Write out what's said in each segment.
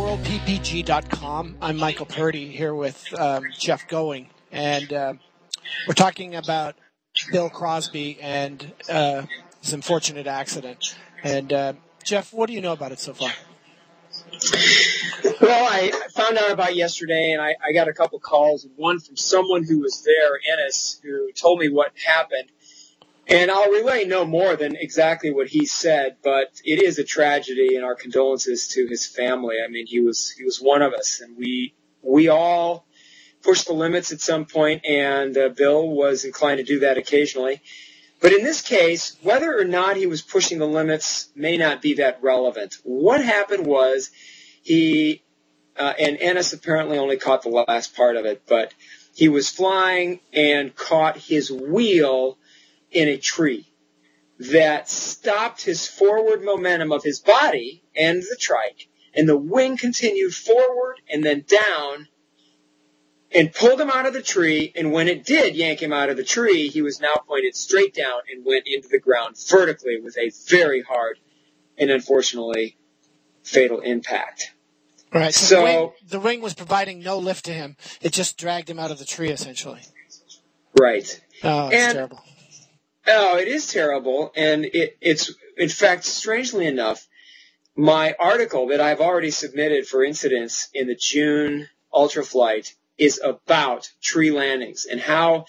worldppg.com. I'm Michael Purdy here with Jeff Going, and we're talking about Bill Crosby and his unfortunate accident. And Jeff, what do you know about it so far? Well, I found out about yesterday, and I got a couple calls, one from someone who was there, Ennis, who told me what happened. And I'll relay no more than exactly what he said, but it is a tragedy, and our condolences to his family. I mean, he was one of us, and we all pushed the limits at some point, and Bill was inclined to do that occasionally. But in this case, whether or not he was pushing the limits may not be that relevant. What happened was he, and Ennis apparently only caught the last part of it, but he was flying and caught his wheel in a tree that stopped his forward momentum of his body and the trike, and the wing continued forward and then down and pulled him out of the tree, and when it did yank him out of the tree, he was now pointed straight down and went into the ground vertically with a very hard and unfortunately fatal impact. Right. So the wing was providing no lift to him. It just dragged him out of the tree, essentially. Right. Oh, it's terrible. Oh, it is terrible, and it's in fact, strangely enough, my article that I've already submitted for incidents in the June Ultraflight is about tree landings and how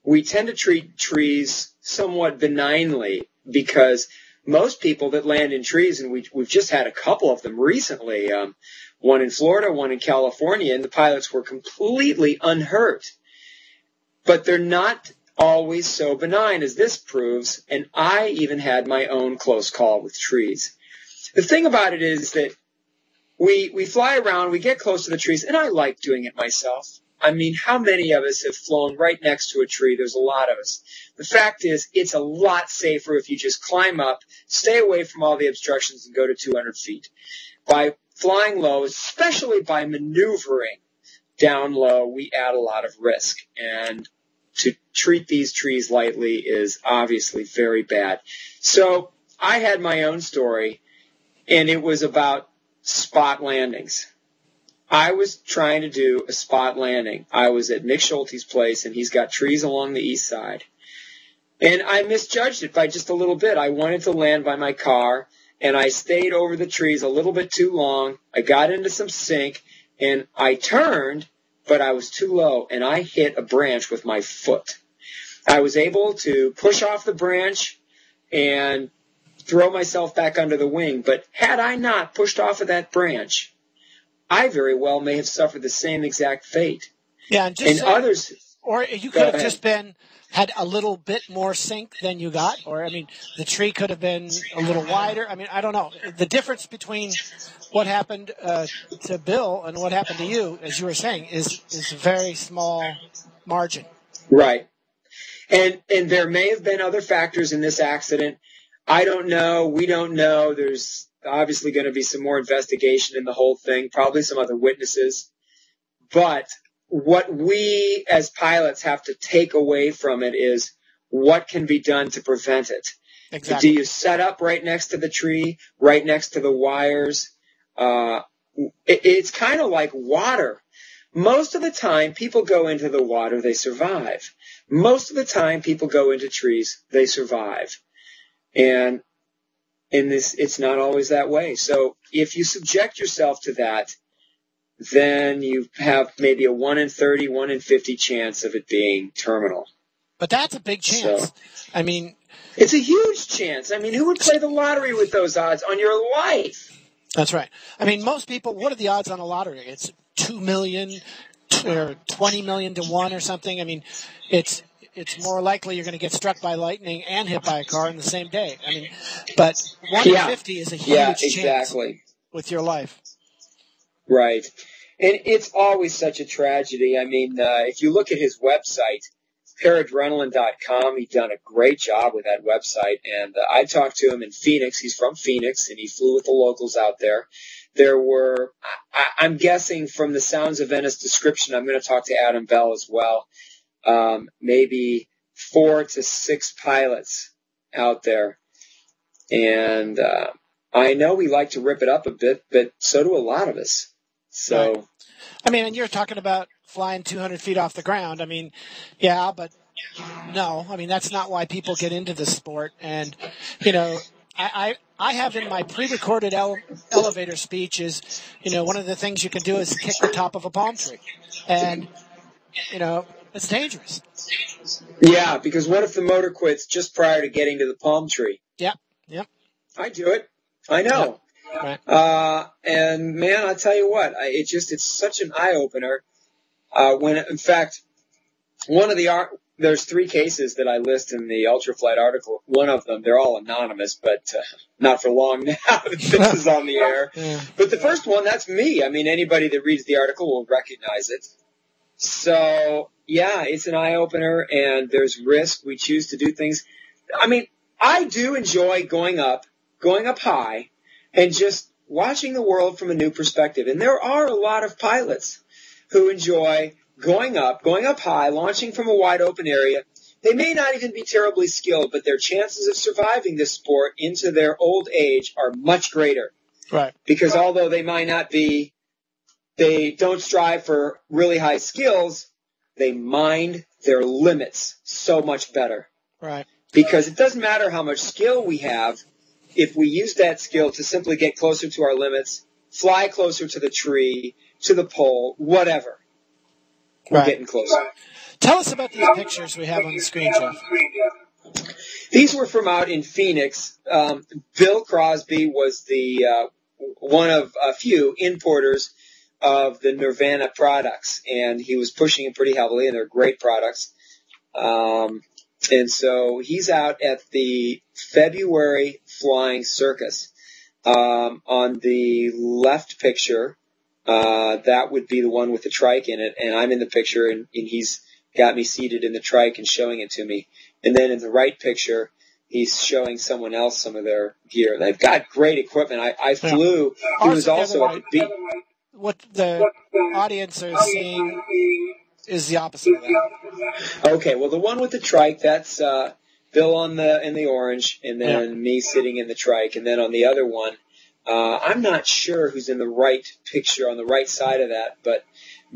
we tend to treat trees somewhat benignly, because most people that land in trees, and we've just had a couple of them recently, one in Florida, one in California, and the pilots were completely unhurt. But they're not always so benign as this proves, and I even had my own close call with trees. The thing about it is that we fly around, we get close to the trees, and I like doing it myself. I mean, how many of us have flown right next to a tree? There's a lot of us. The fact is, it's a lot safer if you just climb up, stay away from all the obstructions, and go to 200 feet. By flying low, especially by maneuvering down low, we add a lot of risk, and to treat these trees lightly is obviously very bad. So I had my own story, and it was about spot landings. I was trying to do a spot landing. I was at Nick Schulte's place, and he's got trees along the east side. And I misjudged it by just a little bit. I wanted to land by my car, and I stayed over the trees a little bit too long. I got into some sink, and I turned, but I was too low, and I hit a branch with my foot. I was able to push off the branch and throw myself back under the wing, but had I not pushed off of that branch, I very well may have suffered the same exact fate. Yeah, and others. Or you could have just had a little bit more sink than you got, or, I mean, the tree could have been a little wider. I mean, I don't know. The difference between what happened to Bill and what happened to you, as you were saying, is a very small margin. Right. And there may have been other factors in this accident. I don't know. We don't know. There's obviously going to be some more investigation in the whole thing, probably some other witnesses. But what we as pilots have to take away from it is what can be done to prevent it. Exactly. Do you set up right next to the tree, right next to the wires? It's kind of like water. Most of the time people go into the water, they survive. Most of the time people go into trees, they survive. And in this, it's not always that way. So if you subject yourself to that, then you have maybe a 1 in 30, 1 in 50 chance of it being terminal. But that's a big chance. So, I mean, it's a huge chance. I mean, who would play the lottery with those odds on your life? That's right. I mean, most people, what are the odds on a lottery? It's 2 million or 20 million to 1 or something. I mean, it's more likely you're going to get struck by lightning and hit by a car in the same day. I mean, but 1 in 50 is a huge chance with your life. Right. And it's always such a tragedy. I mean, if you look at his website, paradrenaline.com, he's done a great job with that website. And I talked to him in Phoenix. He's from Phoenix, and he flew with the locals out there. There were, I'm guessing from the sounds of Ennis' description, I'm going to talk to Adam Bell as well, maybe 4 to 6 pilots out there. And I know we like to rip it up a bit, but so do a lot of us. So, right. I mean, and you're talking about flying 200 feet off the ground. I mean, yeah, but no, I mean, that's not why people get into this sport. And, you know, I have in my pre-recorded elevator speech is, you know, one of the things you can do is kick the top of a palm tree. And, you know, it's dangerous. Yeah, because what if the motor quits just prior to getting to the palm tree? Yep. Yep. I do it. I know. Yep. Right. And man, I'll tell you what, it's such an eye opener. When, in fact, there's 3 cases that I list in the Ultraflight article. One of them, they're all anonymous, but not for long now that this is on the air. Yeah. But the first one, that's me. I mean, anybody that reads the article will recognize it. So, yeah, it's an eye-opener, and there's risk. We choose to do things. I mean, I do enjoy going up high, and just watching the world from a new perspective. And there are a lot of pilots who enjoy going up high, launching from a wide open area. They may not even be terribly skilled, but their chances of surviving this sport into their old age are much greater. Right. Because although they might not be, they don't strive for really high skills, they mind their limits so much better. Right. Because it doesn't matter how much skill we have, if we use that skill to simply get closer to our limits, fly closer to the tree, to the pole, whatever. We're getting closer. Tell us about these pictures we have on the screen, Jeff. These were from out in Phoenix. Bill Crosby was the one of a few importers of the Nirvana products, and he was pushing them pretty heavily, and they're great products. And so he's out at the February Flying Circus. On the left picture, that would be the one with the trike in it, and I'm in the picture, and he's got me seated in the trike and showing it to me. And then in the right picture, he's showing someone else some of their gear. They've got great equipment. I flew. He was also at the beach. What the audience are seeing is the opposite of that. Okay, well, the one with the trike, that's Bill in the orange, and then me sitting in the trike. And then on the other one, I'm not sure who's in the right picture on the right side of that, but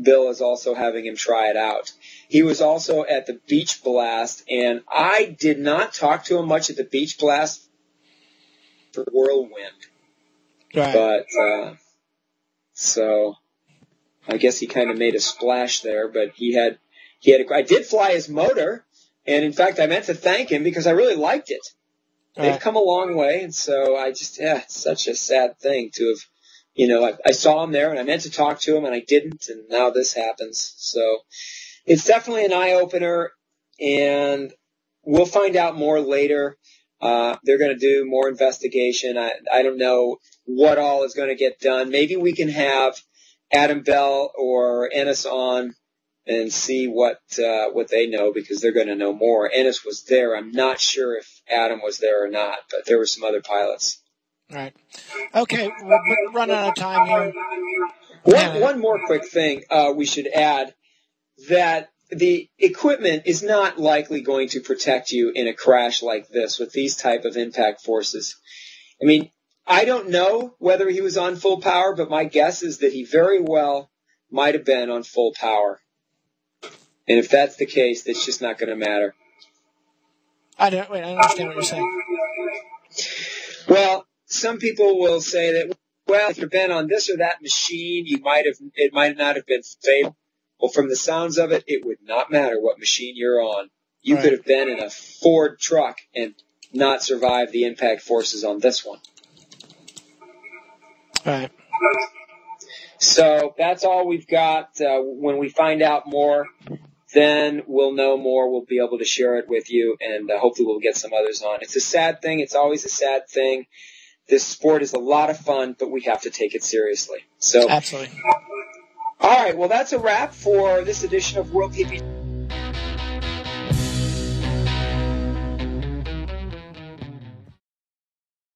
Bill is also having him try it out. He was also at the Beach Blast, and I did not talk to him much at the Beach Blast for Whirlwind. Right. But, so I guess he kind of made a splash there, but I did fly his motor, and in fact I meant to thank him because I really liked it. They've come a long way, and so it's such a sad thing to have, I saw him there and I meant to talk to him and I didn't, and now this happens. So it's definitely an eye-opener, and we'll find out more later. They're going to do more investigation. I don't know what all is going to get done. Maybe we can have Adam Bell or Ennis on and see what they know, because they're going to know more. Ennis was there. I'm not sure if Adam was there or not, but there were some other pilots. Right. Okay, we're running out of time here. One more quick thing we should add, that the equipment is not likely going to protect you in a crash like this with these type of impact forces. I mean, I don't know whether he was on full power, but my guess is that he very well might have been on full power. And if that's the case, that's just not going to matter. I don't understand what you're saying. Well, some people will say that, well, if you've been on this or that machine, it might not have been fatal. Well, from the sounds of it, it would not matter what machine you're on. You could have been in a Ford truck and not survived the impact forces on this one. Right. So that's all we've got. When we find out more, then we'll know more. We'll be able to share it with you, and hopefully we'll get some others on. It's a sad thing. It's always a sad thing. This sport is a lot of fun, but we have to take it seriously. So, absolutely. All right. Well, that's a wrap for this edition of World TV.